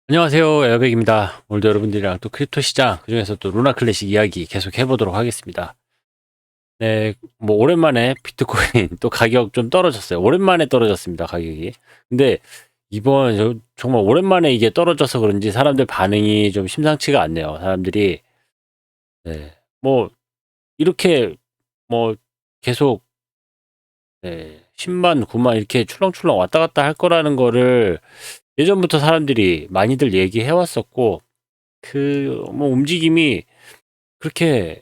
안녕하세요. 에어백입니다. 오늘도 여러분들이랑 또 크립토 시장, 그중에서 또 루나 클래식 이야기 계속 해보도록 하겠습니다. 네, 뭐, 오랜만에 비트코인 또 가격 좀 떨어졌어요. 오랜만에 떨어졌습니다, 가격이. 근데 이번 정말 오랜만에 이게 떨어져서 그런지 사람들 반응이 좀 심상치가 않네요. 사람들이, 네, 뭐, 이렇게 뭐, 계속, 네, 10만, 9만 이렇게 출렁출렁 왔다 갔다 할 거라는 거를 예전부터 사람들이 많이들 얘기해 왔었고, 뭐, 움직임이 그렇게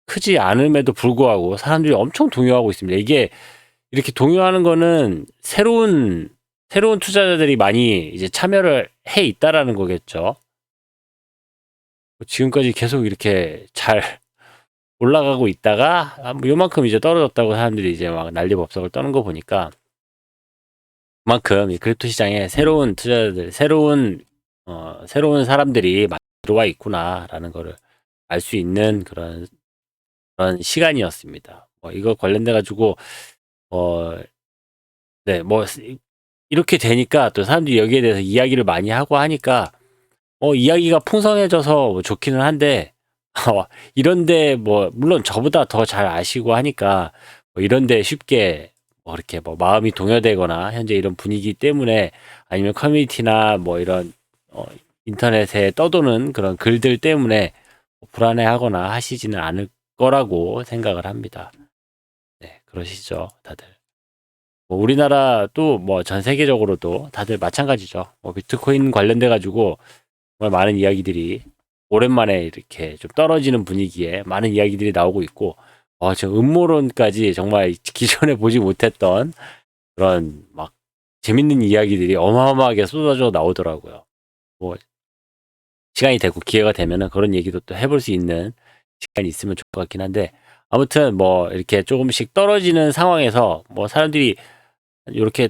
크지 않음에도 불구하고 사람들이 엄청 동요하고 있습니다. 이게 이렇게 동요하는 거는 새로운 투자자들이 많이 이제 참여를 해 있다라는 거겠죠. 지금까지 계속 이렇게 잘 올라가고 있다가 뭐 요만큼 이제 떨어졌다고 사람들이 이제 막 난리법석을 떠는 거 보니까 그만큼 이 크립토 시장에 새로운 투자자들, 새로운 사람들이 많이 들어와 있구나라는 거를 알 수 있는 그런 시간이었습니다. 이거 관련돼 가지고 어, 네, 뭐 이렇게 되니까 또 사람들이 여기에 대해서 이야기를 많이 하고 하니까 이야기가 풍성해져서 뭐 좋기는 한데 이런데 뭐 물론 저보다 더 잘 아시고 하니까 뭐 이런데 쉽게 뭐 이렇게 뭐 마음이 동요되거나 현재 이런 분위기 때문에 아니면 커뮤니티나 뭐 이런 인터넷에 떠도는 그런 글들 때문에 불안해하거나 하시지는 않을 거라고 생각을 합니다. 네, 그러시죠, 다들. 뭐 우리나라도 뭐 전 세계적으로도 다들 마찬가지죠. 뭐 비트코인 관련돼 가지고 정말 많은 이야기들이 오랜만에 이렇게 좀 떨어지는 분위기에 많은 이야기들이 나오고 있고, 지금 음모론까지 정말 기존에 보지 못했던 그런 막 재밌는 이야기들이 어마어마하게 쏟아져 나오더라고요. 뭐 시간이 되고 기회가 되면은 그런 얘기도 또 해볼 수 있는 시간이 있으면 좋을 것 같긴 한데, 아무튼 뭐 이렇게 조금씩 떨어지는 상황에서 뭐 사람들이 이렇게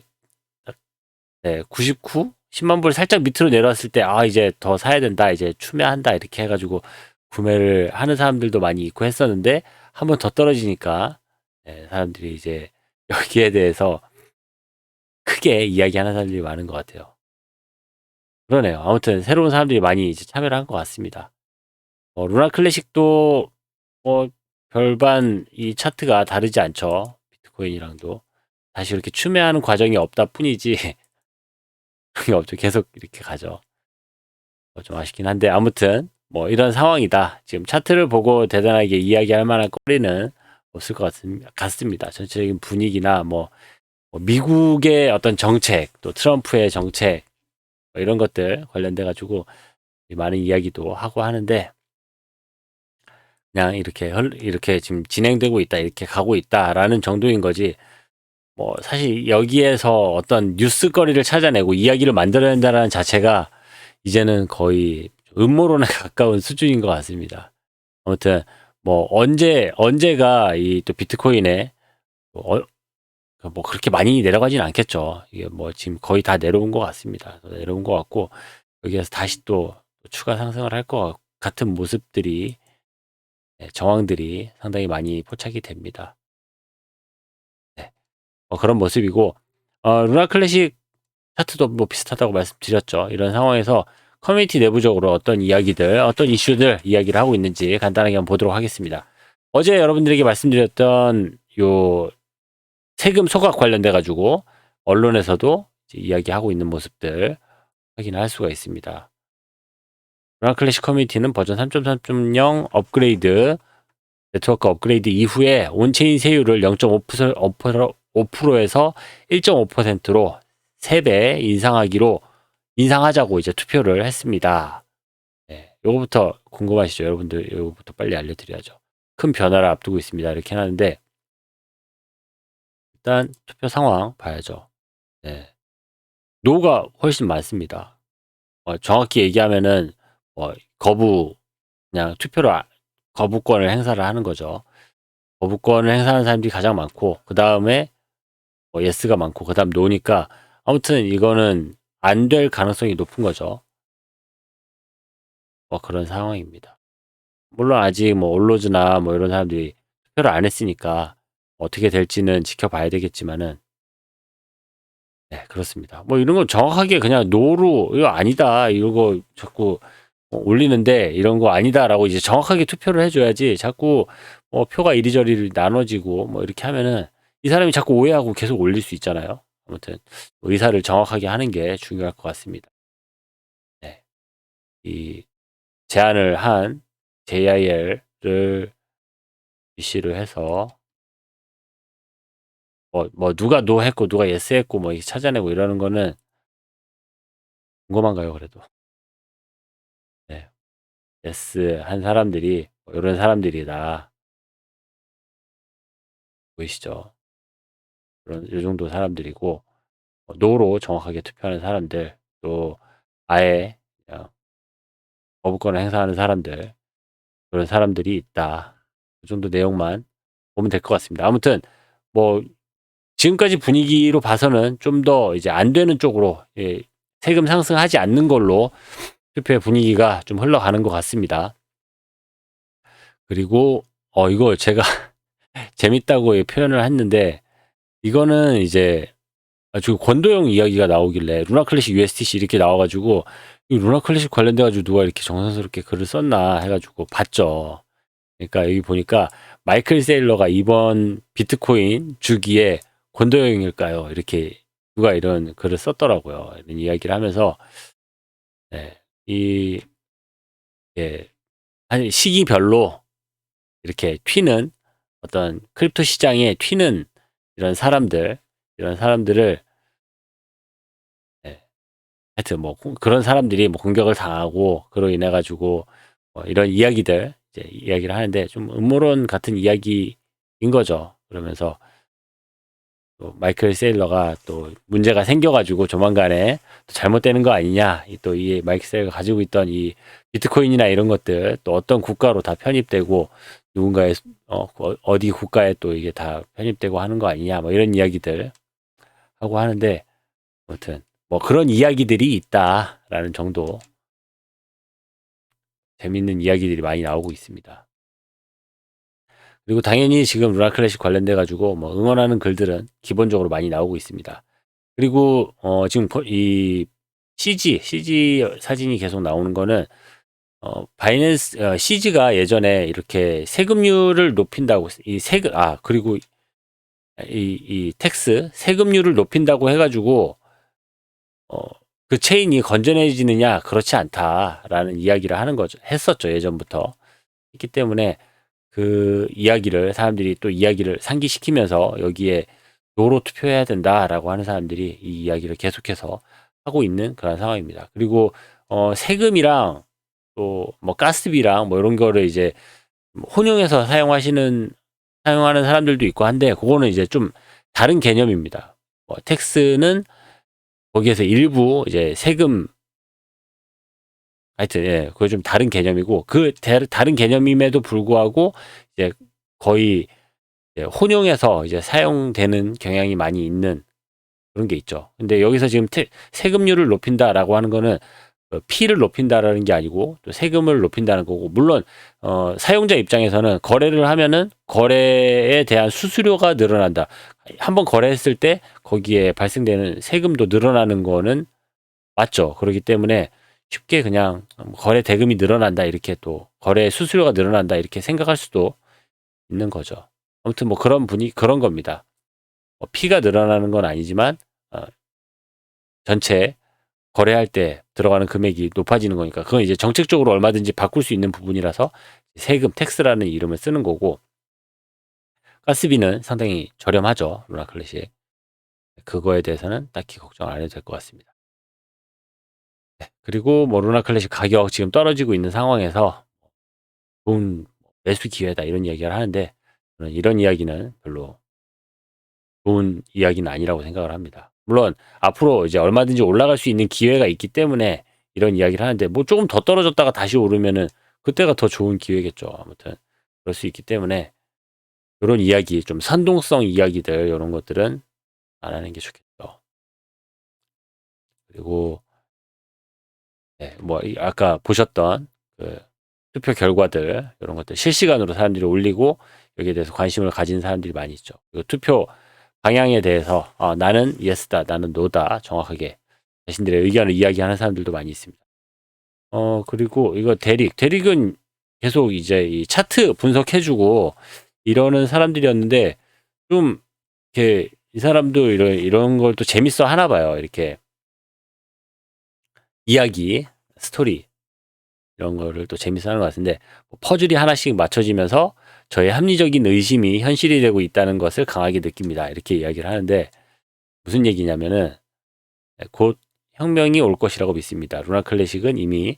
네, 99? 10만 불 살짝 밑으로 내려왔을 때, 이제 더 사야 된다, 이제 추매한다, 이렇게 해가지고 구매를 하는 사람들도 많이 있고 했었는데, 한번 더 떨어지니까, 네, 사람들이 이제 여기에 대해서 크게 이야기하는 사람들이 많은 것 같아요. 그러네요. 아무튼 새로운 사람들이 많이 이제 참여를 한 것 같습니다. 루나 클래식도 뭐 별반 이 차트가 다르지 않죠. 비트코인이랑도. 다시 이렇게 추매하는 과정이 없다 뿐이지, 그게 없죠. 계속 이렇게 가죠. 좀 아쉽긴 한데 아무튼 뭐 이런 상황이다. 지금 차트를 보고 대단하게 이야기할 만한 거리는 없을 것 같습니다. 전체적인 분위기나 뭐 미국의 어떤 정책, 또 트럼프의 정책 뭐 이런 것들 관련돼 가지고 많은 이야기도 하고 하는데 그냥 이렇게 지금 진행되고 있다, 이렇게 가고 있다라는 정도인 거지. 뭐 사실 여기에서 어떤 뉴스거리를 찾아내고 이야기를 만들어낸다는 자체가 이제는 거의 음모론에 가까운 수준인 것 같습니다. 아무튼 뭐 언제가 이 또 비트코인에 뭐, 뭐 그렇게 많이 내려가진 않겠죠. 이게 뭐 지금 거의 다 내려온 것 같습니다. 내려온 것 같고 여기에서 다시 또 추가 상승을 할 것 같은 모습들이, 네, 정황들이 상당히 많이 포착이 됩니다. 네, 그런 모습이고 루나 클래식 차트도 뭐 비슷하다고 말씀드렸죠. 이런 상황에서 커뮤니티 내부적으로 어떤 이야기들, 어떤 이슈들 이야기를 하고 있는지 간단하게 한번 보도록 하겠습니다. 어제 여러분들에게 말씀드렸던 요 세금 소각 관련돼 가지고 언론에서도 이제 이야기하고 있는 모습들 확인할 수가 있습니다. 루나 클래식 커뮤니티는 버전 3.3.0 업그레이드, 네트워크 업그레이드 이후에 온체인 세율을 0.5%에서 1.5%로 3배 인상하자고 이제 투표를 했습니다. 네, 요거부터 궁금하시죠? 여러분들 요거부터 빨리 알려드려야죠. 큰 변화를 앞두고 있습니다. 이렇게 해놨는데 일단 투표 상황 봐야죠. 네. 노가 훨씬 많습니다. 정확히 얘기하면은 거부, 그냥 거부권을 행사를 하는 거죠. 거부권을 행사하는 사람들이 가장 많고 그 다음에 예스가 많고 그 다음 노니까 아무튼 이거는 안 될 가능성이 높은 거죠. 그런 상황입니다. 물론 아직 뭐 올로즈나 뭐 이런 사람들이 투표를 안 했으니까 어떻게 될지는 지켜봐야 되겠지만은 네, 그렇습니다. 뭐 이런 거 정확하게 그냥 노로 이거 아니다. 이거 자꾸 올리는데 이런 거 아니다라고 이제 정확하게 투표를 해줘야지 자꾸 표가 이리저리 나눠지고 뭐 이렇게 하면은 이 사람이 자꾸 오해하고 계속 올릴 수 있잖아요. 아무튼 의사를 정확하게 하는 게 중요할 것 같습니다. 네. 이 제안을 한 JIL을 BC를 해서 뭐 누가 노 했고 누가 예스 했고 뭐 이렇게 찾아내고 이러는 거는 궁금한가요, 그래도? 네. 예스 한 사람들이 뭐 이런 사람들이다. 보이시죠? 그런 요 정도 사람들이고 노로 정확하게 투표하는 사람들 또 아예 그냥 거부권을 행사하는 사람들 그런 사람들이 있다. 그 정도 내용만 보면 될 것 같습니다. 아무튼 뭐 지금까지 분위기로 봐서는 좀 더 이제 안 되는 쪽으로 세금 상승하지 않는 걸로 투표의 분위기가 좀 흘러가는 것 같습니다. 그리고 이거 제가 재밌다고 표현을 했는데 이거는 이제 아주 권도형 이야기가 나오길래 루나 클래식 USTC 이렇게 나와가지고 이 루나 클래식 관련돼가지고 누가 이렇게 정성스럽게 글을 썼나 해가지고 봤죠. 그러니까 여기 보니까 마이클 세일러가 이번 비트코인 주기에 권도형일까요? 이렇게 누가 이런 글을 썼더라고요. 이런 이야기를 하면서 네, 예, 한 시기별로 이렇게 튀는 어떤 크립토 시장에 튀는 이런 사람들을 네, 하여튼 뭐 그런 사람들이 뭐 공격을 당하고 그로 인해 가지고 이런 이야기들 이제 이야기를 하는데 좀 음모론 같은 이야기인 거죠. 그러면서 또 마이클 세일러가 또 문제가 생겨가지고 조만간에 또 잘못되는 거 아니냐. 또 이 마이클 세일러가 가지고 있던 이 비트코인이나 이런 것들 또 어떤 국가로 다 편입되고 누군가의 어디 국가에 또 이게 다 편입되고 하는 거 아니냐. 뭐 이런 이야기들 하고 하는데 아무튼 뭐 그런 이야기들이 있다라는 정도 재밌는 이야기들이 많이 나오고 있습니다. 그리고 당연히 지금 루나 클래식 관련돼 가지고 뭐 응원하는 글들은 기본적으로 많이 나오고 있습니다. 그리고 지금 이 CG 사진이 계속 나오는 거는 바이낸스 CG가 예전에 이렇게 세금률을 높인다고 이 세금 그리고 이 텍스 세금률을 높인다고 해가지고 그 체인이 건전해지느냐 그렇지 않다라는 이야기를 하는 거죠. 했었죠 예전부터. 있기 때문에 그 이야기를 사람들이 또 이야기를 상기시키면서 여기에 노로 투표해야 된다라고 하는 사람들이 이 이야기를 계속해서 하고 있는 그런 상황입니다. 그리고 세금이랑 또 뭐 가스비랑 뭐 이런 거를 이제 혼용해서 사용하는 사람들도 있고 한데 그거는 이제 좀 다른 개념입니다. 텍스는 거기에서 일부 이제 세금 하여튼 그거 좀 다른 개념이고 그 다른 개념임에도 불구하고 이제 거의 이제 혼용해서 이제 사용되는 경향이 많이 있는 그런 게 있죠. 근데 여기서 지금 세금률을 높인다라고 하는 거는 피를 높인다라는 게 아니고 또 세금을 높인다는 거고 물론 사용자 입장에서는 거래를 하면은 거래에 대한 수수료가 늘어난다. 한번 거래했을 때 거기에 발생되는 세금도 늘어나는 거는 맞죠. 그렇기 때문에 쉽게 그냥 거래 대금이 늘어난다 이렇게 또 거래 수수료가 늘어난다 이렇게 생각할 수도 있는 거죠. 아무튼 뭐 그런 겁니다. 피가 늘어나는 건 아니지만 전체 거래할 때 들어가는 금액이 높아지는 거니까 그건 이제 정책적으로 얼마든지 바꿀 수 있는 부분이라서 세금 텍스라는 이름을 쓰는 거고 가스비는 상당히 저렴하죠. 루나 클래식. 그거에 대해서는 딱히 걱정 안 해도 될 것 같습니다. 네, 그리고 뭐 루나 클래식 가격 지금 떨어지고 있는 상황에서 좋은 매수 기회다 이런 이야기를 하는데 저는 이런 이야기는 별로 좋은 이야기는 아니라고 생각을 합니다. 물론 앞으로 이제 얼마든지 올라갈 수 있는 기회가 있기 때문에 이런 이야기를 하는데 뭐 조금 더 떨어졌다가 다시 오르면은 그때가 더 좋은 기회겠죠. 아무튼 그럴 수 있기 때문에 이런 이야기 좀 선동성 이야기들 이런 것들은 안 하는 게 좋겠죠. 그리고 뭐 아까 보셨던 그 투표 결과들 이런 것들 실시간으로 사람들이 올리고 여기에 대해서 관심을 가진 사람들이 많이 있죠. 그리고 투표 방향에 대해서 나는 예스다, 나는 노다 정확하게 자신들의 의견을 이야기하는 사람들도 많이 있습니다. 그리고 이거 대릭은 계속 이제 이 차트 분석해주고 이러는 사람들이었는데 좀 이렇게 이 사람도 이런 걸 또 재밌어 하나 봐요. 이렇게 이야기, 스토리 이런 거를 또 재밌어 하는 것 같은데 퍼즐이 하나씩 맞춰지면서 저의 합리적인 의심이 현실이 되고 있다는 것을 강하게 느낍니다. 이렇게 이야기를 하는데 무슨 얘기냐면은 곧 혁명이 올 것이라고 믿습니다. 루나 클래식은 이미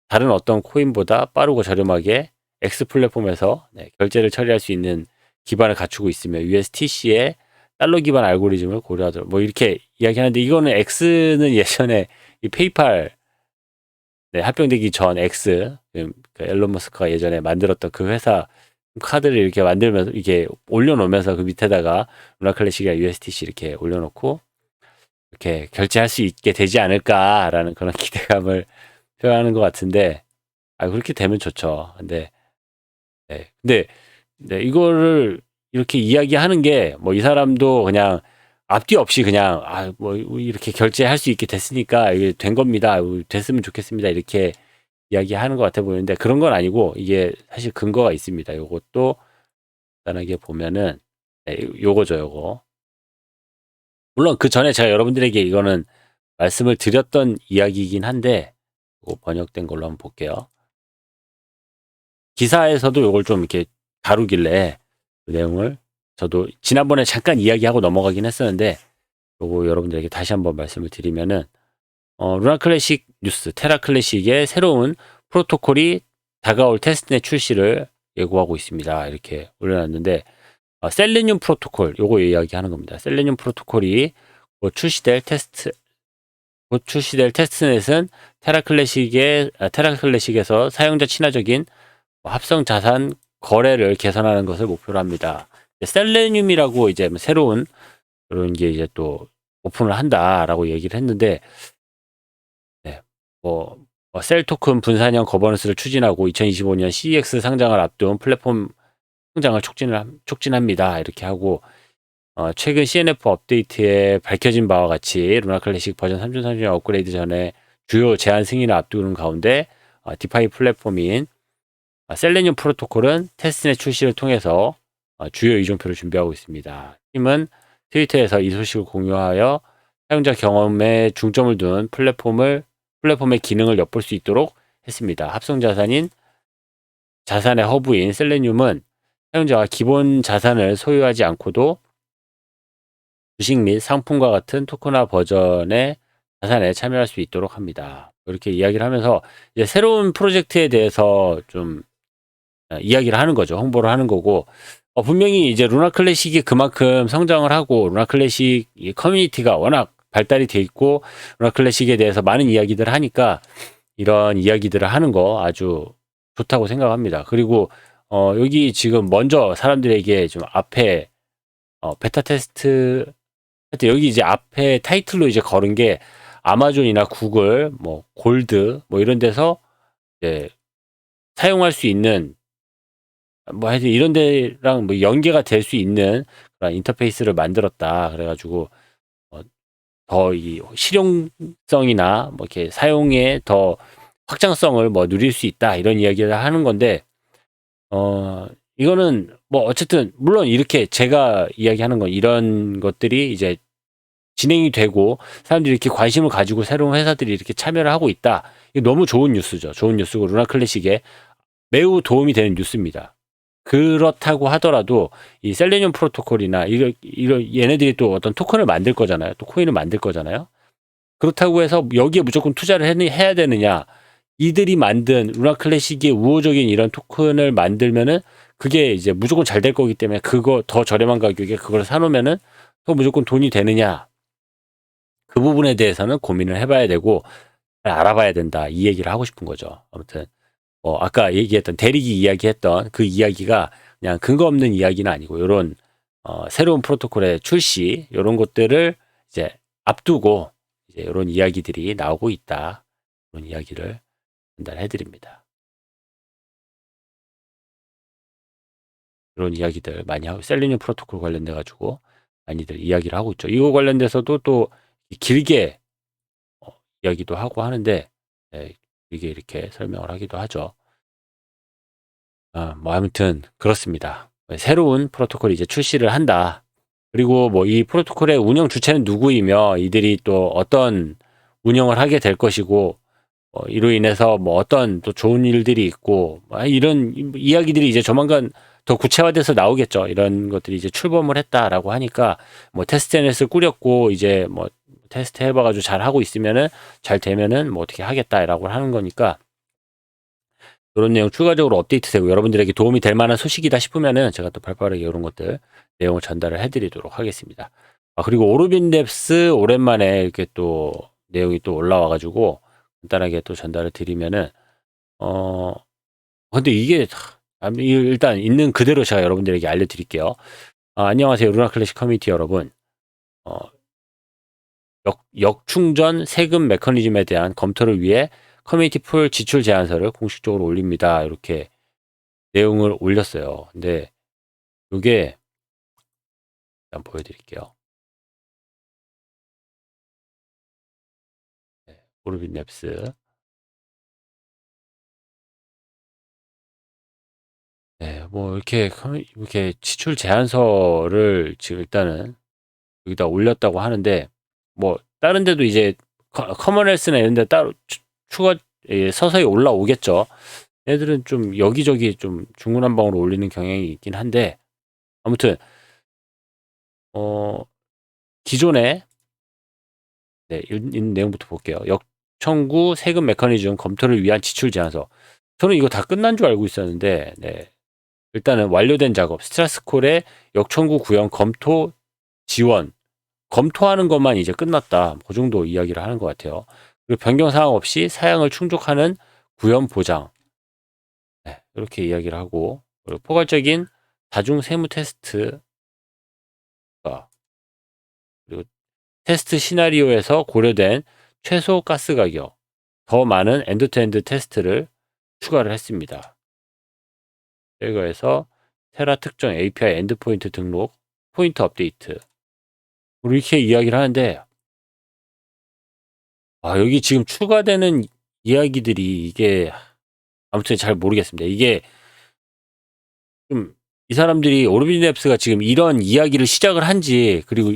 다른 어떤 코인보다 빠르고 저렴하게 X 플랫폼에서 결제를 처리할 수 있는 기반을 갖추고 있으며 USTC의 달러 기반 알고리즘을 고려하도록 뭐 이렇게 이야기하는데 이거는 X는 예전에 이 페이팔 합병되기 전 X 그 앨런 머스크가 예전에 만들었던 그 회사 카드를 이렇게 만들면서 이게 올려놓으면서 그 밑에다가 루나 클래식이나 USTC 이렇게 올려놓고 이렇게 결제할 수 있게 되지 않을까라는 그런 기대감을 표현하는 것 같은데 그렇게 되면 좋죠. 근데 이거를 이렇게 이야기하는 게 뭐 이 사람도 그냥 앞뒤 없이 그냥 뭐 이렇게 결제할 수 있게 됐으니까 이게 된 겁니다. 됐으면 좋겠습니다. 이렇게 이야기하는 것 같아 보이는데 그런 건 아니고 이게 사실 근거가 있습니다. 요것도 간단하게 보면은 요거죠, 요거. 물론 그 전에 제가 여러분들에게 이거는 말씀을 드렸던 이야기이긴 한데 번역된 걸로 한번 볼게요. 기사에서도 요걸 좀 이렇게 다루길래 그 내용을 저도 지난번에 잠깐 이야기하고 넘어가긴 했었는데 요거 여러분들에게 다시 한번 말씀을 드리면은 루나 클래식 뉴스 테라 클래식의 새로운 프로토콜이 다가올 테스트넷 출시를 예고하고 있습니다. 이렇게 올려놨는데 셀레늄 프로토콜 요거 이야기하는 겁니다. 셀레늄 프로토콜이 곧 출시될 테스트넷은 테라 클래식에서 사용자 친화적인 합성 자산 거래를 개선하는 것을 목표로 합니다. 셀레늄이라고 이제 새로운 그런 게 이제 또 오픈을 한다라고 얘기를 했는데, 셀 토큰 분산형 거버넌스를 추진하고 2025년 CEX 상장을 앞둔 플랫폼 성장을 촉진합니다. 이렇게 하고, 최근 CNF 업데이트에 밝혀진 바와 같이 루나 클래식 버전 3.3 업그레이드 전에 주요 제한 승인을 앞두는 가운데 디파이 플랫폼인 셀레늄 프로토콜은 테스트넷 출시를 통해서 주요 이정표를 준비하고 있습니다. 팀은 트위터에서 이 소식을 공유하여 사용자 경험에 중점을 둔 플랫폼의 기능을 엿볼 수 있도록 했습니다. 합성 자산의 허브인 셀레늄은 사용자가 기본 자산을 소유하지 않고도 주식 및 상품과 같은 토큰화 버전의 자산에 참여할 수 있도록 합니다. 이렇게 이야기를 하면서 이제 새로운 프로젝트에 대해서 좀 이야기를 하는 거죠. 홍보를 하는 거고 분명히 이제 루나 클래식이 그만큼 성장을 하고 루나 클래식 커뮤니티가 워낙 발달이 돼 있고 루나 클래식에 대해서 많은 이야기들을 하니까 이런 이야기들을 하는 거 아주 좋다고 생각합니다. 그리고 여기 지금 먼저 사람들에게 좀 앞에 베타 테스트 하여튼 여기 이제 앞에 타이틀로 이제 걸은 게 아마존이나 구글 뭐 골드 뭐 이런 데서 이제 사용할 수 있는 뭐 하여튼 이런 데랑 뭐 연계가 될 수 있는 그런 인터페이스를 만들었다. 그래가지고 더 이 실용성이나 뭐 이렇게 사용에 더 확장성을 뭐 누릴 수 있다. 이런 이야기를 하는 건데 이거는 뭐 어쨌든 물론 이렇게 제가 이야기하는 건 이런 것들이 이제 진행이 되고 사람들이 이렇게 관심을 가지고 새로운 회사들이 이렇게 참여를 하고 있다. 이거 너무 좋은 뉴스죠. 좋은 뉴스고 루나 클래식에 매우 도움이 되는 뉴스입니다. 그렇다고 하더라도 이 셀레늄 프로토콜이나 얘네들이 또 어떤 토큰을 만들 거잖아요. 또 코인을 만들 거잖아요. 그렇다고 해서 여기에 무조건 투자를 해야 되느냐? 이들이 만든 루나 클래식의 우호적인 이런 토큰을 만들면은 그게 이제 무조건 잘 될 거기 때문에 그거 더 저렴한 가격에 그걸 사놓으면은 또 무조건 돈이 되느냐? 그 부분에 대해서는 고민을 해봐야 되고 알아봐야 된다. 이 얘기를 하고 싶은 거죠. 아무튼 아까 얘기했던 대리기 이야기했던 그 이야기가 그냥 근거 없는 이야기는 아니고 이런 새로운 프로토콜의 출시 이런 것들을 이제 앞두고 이제 이런 이야기들이 나오고 있다. 그런 이야기를 전달해 드립니다. 이런 이야기들 많이 하고 셀레늄 프로토콜 관련돼 가지고 많이들 이야기를 하고 있죠. 이거 관련돼서도 또 길게 이야기도 하고 하는데, 네, 길게 이렇게 설명을 하기도 하죠. 뭐 아무튼 그렇습니다. 새로운 프로토콜이 이제 출시를 한다. 그리고 뭐 이 프로토콜의 운영 주체는 누구이며 이들이 또 어떤 운영을 하게 될 것이고, 이로 인해서 뭐 어떤 또 좋은 일들이 있고, 이런 이야기들이 이제 조만간 더 구체화돼서 나오겠죠. 이런 것들이 이제 출범을 했다라고 하니까 뭐 테스트넷을 꾸렸고 이제 뭐 테스트 해봐가지고 잘 하고 있으면은, 잘 되면은 뭐 어떻게 하겠다라고 하는 거니까, 이런 내용 추가적으로 업데이트되고 여러분들에게 도움이 될 만한 소식이다 싶으면은 제가 또 발빠르게 이런 것들 내용을 전달을 해드리도록 하겠습니다. 그리고 오르빈랩스 오랜만에 이렇게 또 내용이 또 올라와가지고 간단하게 또 전달을 드리면은, 근데 이게 일단 있는 그대로 제가 여러분들에게 알려드릴게요. 안녕하세요, 루나클래식 커뮤니티 여러분. 역충전 세금 메커니즘에 대한 검토를 위해 커뮤니티 풀 지출 제안서를 공식적으로 올립니다. 이렇게 내용을 올렸어요. 근데 이게 일단 보여드릴게요. 네, 오르빈랩스. 네, 뭐 이렇게 지출 제안서를 지금 일단은 여기다 올렸다고 하는데, 뭐 다른 데도 이제 커먼헬스나 이런 데 따로 추가 서서히 올라오겠죠. 애들은 좀 여기저기 좀 중구난방으로 올리는 경향이 있긴 한데, 아무튼 기존에, 네, 있는 내용부터 볼게요. 역청구 세금 메커니즘 검토를 위한 지출 제안서. 저는 이거 다 끝난 줄 알고 있었는데, 네, 일단은 완료된 작업, 스트라스콜의 역청구 구형 검토 지원, 검토하는 것만 이제 끝났다. 그 정도 이야기를 하는 것 같아요. 그리고 변경 사항 없이 사양을 충족하는 구현 보장. 네, 이렇게 이야기를 하고, 그리고 포괄적인 다중 세무 테스트가, 그리고 테스트 시나리오에서 고려된 최소 가스 가격, 더 많은 엔드투엔드 테스트를 추가를 했습니다. 이거에서 테라 특정 API 엔드포인트 등록, 포인트 업데이트, 이렇게 이야기를 하는데, 여기 지금 추가되는 이야기들이 이게 아무튼 잘 모르겠습니다. 이게 좀 이 사람들이 오르빈랩스가 지금 이런 이야기를 시작을 한지, 그리고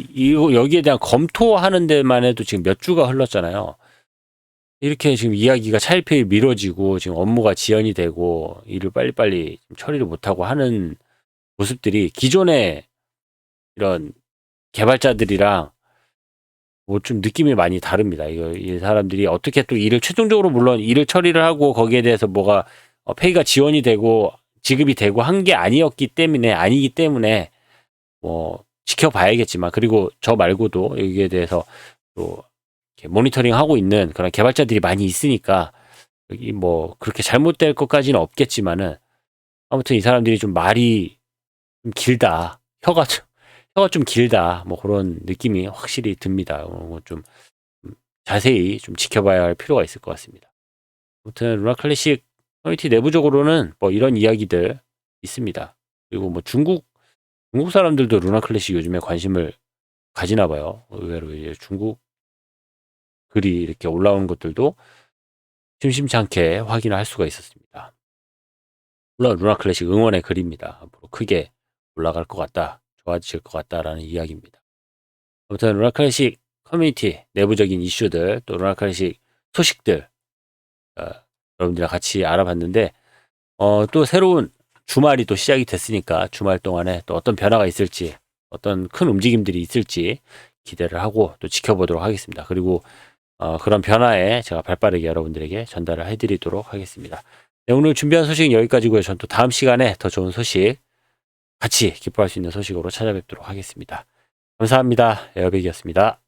여기에 대한 검토하는 데만 해도 지금 몇 주가 흘렀잖아요. 이렇게 지금 이야기가 차일피일 미뤄지고 지금 업무가 지연이 되고 일을 빨리빨리 처리를 못하고 하는 모습들이 기존의 이런 개발자들이랑 뭐 좀 느낌이 많이 다릅니다. 이 사람들이 어떻게 또 일을 최종적으로 물론 일을 처리를 하고 거기에 대해서 뭐가 페이가 지원이 되고 지급이 되고 한 게 아니기 때문에 뭐 지켜봐야겠지만, 그리고 저 말고도 여기에 대해서 또 이렇게 모니터링 하고 있는 그런 개발자들이 많이 있으니까 여기 뭐 그렇게 잘못될 것까지는 없겠지만은, 아무튼 이 사람들이 좀 말이 좀 길다, 혀가 좀 길다, 뭐 그런 느낌이 확실히 듭니다. 좀 자세히 좀 지켜봐야 할 필요가 있을 것 같습니다. 아무튼 루나 클래식 커뮤니티 내부적으로는 뭐 이런 이야기들 있습니다. 그리고 뭐 중국 사람들도 루나 클래식 요즘에 관심을 가지나 봐요. 의외로 이제 중국 글이 이렇게 올라오는 것들도 심심치 않게 확인을 할 수가 있었습니다. 물론 루나 클래식 응원의 글입니다. 앞으로 크게 올라갈 것 같다, 좋아질 것 같다라는 이야기입니다. 아무튼 루나 클래식 커뮤니티 내부적인 이슈들, 또 루나 클래식 소식들, 여러분들이랑 같이 알아봤는데, 또 새로운 주말이 또 시작이 됐으니까 주말 동안에 또 어떤 변화가 있을지, 어떤 큰 움직임들이 있을지 기대를 하고 또 지켜보도록 하겠습니다. 그리고 그런 변화에 제가 발빠르게 여러분들에게 전달을 해드리도록 하겠습니다. 네, 오늘 준비한 소식은 여기까지고요. 전 또 다음 시간에 더 좋은 소식, 같이 기뻐할 수 있는 소식으로 찾아뵙도록 하겠습니다. 감사합니다. 에어백이었습니다.